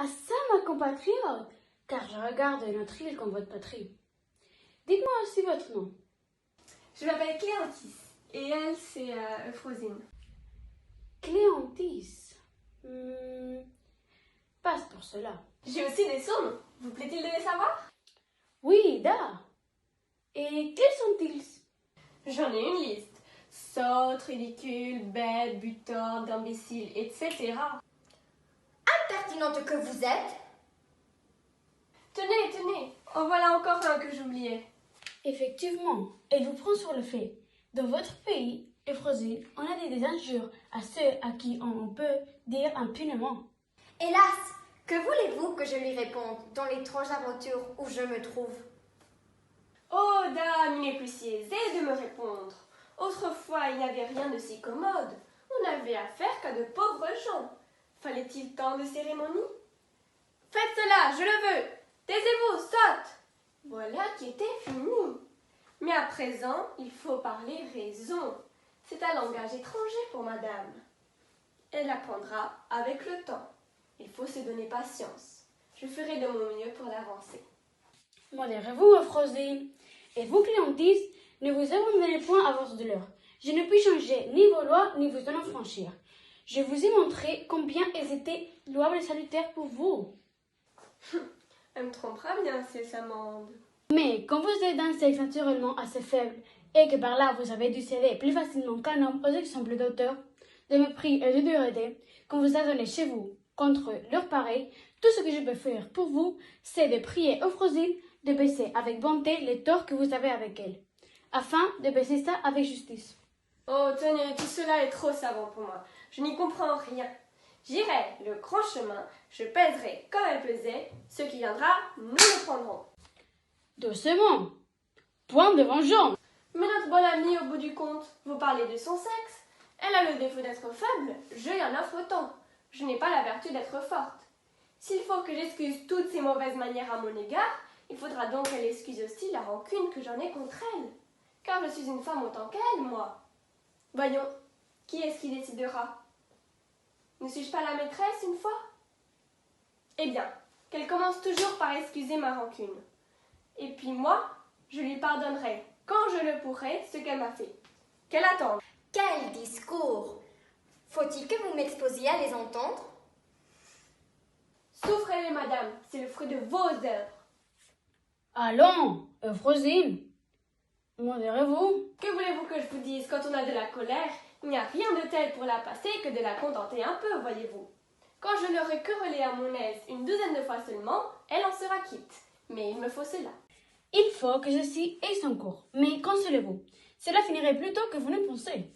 Ah ça, ma compatriote, car je regarde notre île comme votre patrie. Dites-moi aussi votre nom. Je m'appelle Cléantis et elle, c'est Euphrosine. Cléantis. Passe pour cela. J'ai aussi des surnoms. Vous plaît-il de les savoir? Oui, da. Et quels sont-ils? J'en ai une liste. Sotte, ridicule, bête, butante, imbécile, etc. Impertinente que vous êtes. Tenez, en voilà encore un que j'oubliais. Effectivement, elle vous prend sur le fait. Dans votre pays, Euphrosine, on a dit des injures à ceux à qui on peut dire impunément. Hélas, que voulez-vous que je lui réponde dans l'étrange aventure où je me trouve? Oh dame, il est plus si aisé de me répondre. Autrefois, il n'y avait rien de si commode. On n'avait affaire qu'à de pauvres gens. Fallait-il tant de cérémonies? Faites cela, je le veux. Taisez-vous, sotte. Voilà qui était fini. Mais à présent, il faut parler raison. C'est un langage étranger pour madame. Elle apprendra avec le temps. Il faut se donner patience. Je ferai de mon mieux pour l'avancer. Modérez-vous, Euphrosine. Et vous, Cléantis, ne vous abandonnez point à votre douleur. Je ne puis changer ni vos lois, ni vous en affranchir. Je vous ai montré combien elles étaient louables et salutaires pour vous. Elle me trompera bien si elle s'amende. Mais quand vous êtes d'un sexe naturellement assez faible, et que par là vous avez dû céder plus facilement qu'un homme aux exemples d'auteur, de mépris et de dureté, qu'on vous a donné chez vous contre leur pareil, tout ce que je peux faire pour vous, c'est de prier Euphrosine de baisser avec bonté les torts que vous avez avec elle, afin de baisser ça avec justice. Oh, tenez, tout cela est trop savant pour moi. Je n'y comprends rien. J'irai le grand chemin, je pèserai comme elle pesait. Ce qui viendra, nous le prendrons. Doucement, point de vengeance. Mais notre bonne amie, au bout du compte, vous parlez de son sexe. Elle a le défaut d'être faible, je y en offre autant. Je n'ai pas la vertu d'être forte. S'il faut que j'excuse toutes ces mauvaises manières à mon égard, il faudra donc qu'elle excuse aussi la rancune que j'en ai contre elle. Car je suis une femme autant qu'elle, moi. Voyons, qui est-ce qui décidera? Ne suis-je pas la maîtresse une fois? Eh bien, qu'elle commence toujours par excuser ma rancune. Et puis moi, je lui pardonnerai, quand je le pourrai, ce qu'elle m'a fait. Qu'elle attende. Quel discours! Faut-il que vous m'exposiez à les entendre? Souffrez-les, madame, c'est le fruit de vos œuvres. Allons, Euphrosine, modérez-vous. Que voulez-vous que je vous dise? Quand on a de la colère, il n'y a rien de tel pour la passer que de la contenter un peu, voyez-vous. Quand je l'aurai querellée à mon aise une douzaine de fois seulement, elle en sera quitte. Mais il me faut cela. Il faut que ceci ait son cours, mais consolez-vous, cela finirait plus tôt que vous ne pensez.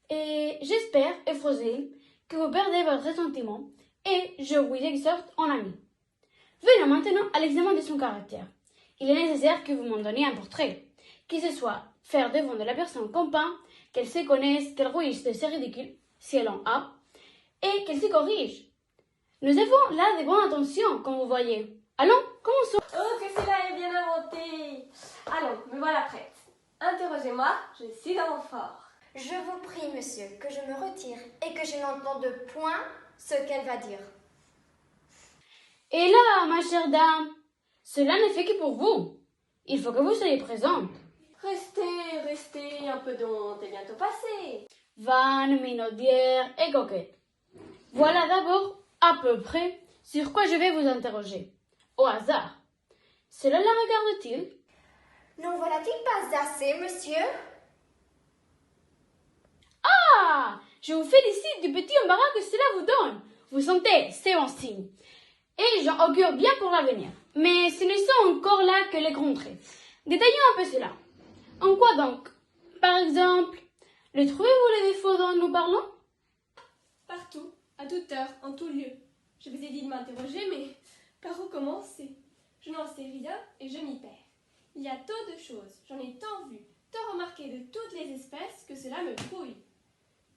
Et j'espère, Euphrosine, que vous perdez votre ressentiment, et je vous exhorte en ami. Venons maintenant à l'examen de son caractère. Il est nécessaire que vous m'en donniez un portrait, qui se soit faire devant de la personne qu'on peint, qu'elle se connaisse, qu'elle rouisse de ses ridicules, si elle en a, et qu'elle se corrige. Nous avons là de bonnes intentions, comme vous voyez. Allons, commençons. Oh, que cela est bien inventé! Allons, me voilà prête. Interrogez-moi, je suis dans mon fort. Je vous prie, monsieur, que je me retire et que je n'entende point ce qu'elle va dire. Et là, ma chère dame, cela n'est fait que pour vous. Il faut que vous soyez présente. Restez, un peu d'honte est bientôt passé. Vanne, minaudière et coquette. Voilà d'abord à peu près sur quoi je vais vous interroger. Au hasard. Cela la regarde-t-il? N'en voilà-t-il pas assez, monsieur? Ah! Je vous félicite du petit embarras que cela vous donne. Vous sentez, c'est un signe. Et j'en augure bien pour l'avenir. Mais ce ne sont encore là que les grands traits. Détaillons un peu cela. En quoi donc? Par exemple, le trouvez-vous les défauts dont nous parlons? Partout, à toute heure, en tout lieu. Je vous ai dit de m'interroger, mais par où commencer? Je n'en sais rien et je m'y perds. Il y a tant de choses, j'en ai tant vu, tant remarqué de toutes les espèces que cela me brouille.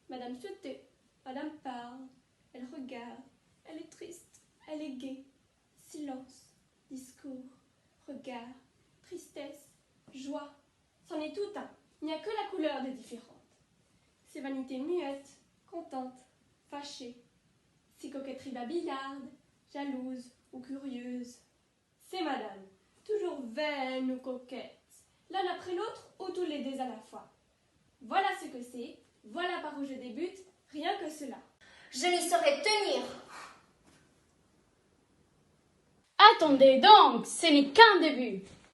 Madame se tait, madame parle, elle regarde, elle est triste, elle est gaie. Silence, discours, regard, tristesse, joie, c'en est tout un, il n'y a que la couleur de différente. Ces vanités muettes, contentes, fâchées, ces coquetteries babillardes, jalouse ou curieuse. C'est madame, toujours vaine ou coquette, l'un après l'autre ou tous les deux à la fois. Voilà ce que c'est, voilà par où je débute, rien que cela. Je n'y saurais tenir. Attendez donc, ce n'est qu'un début.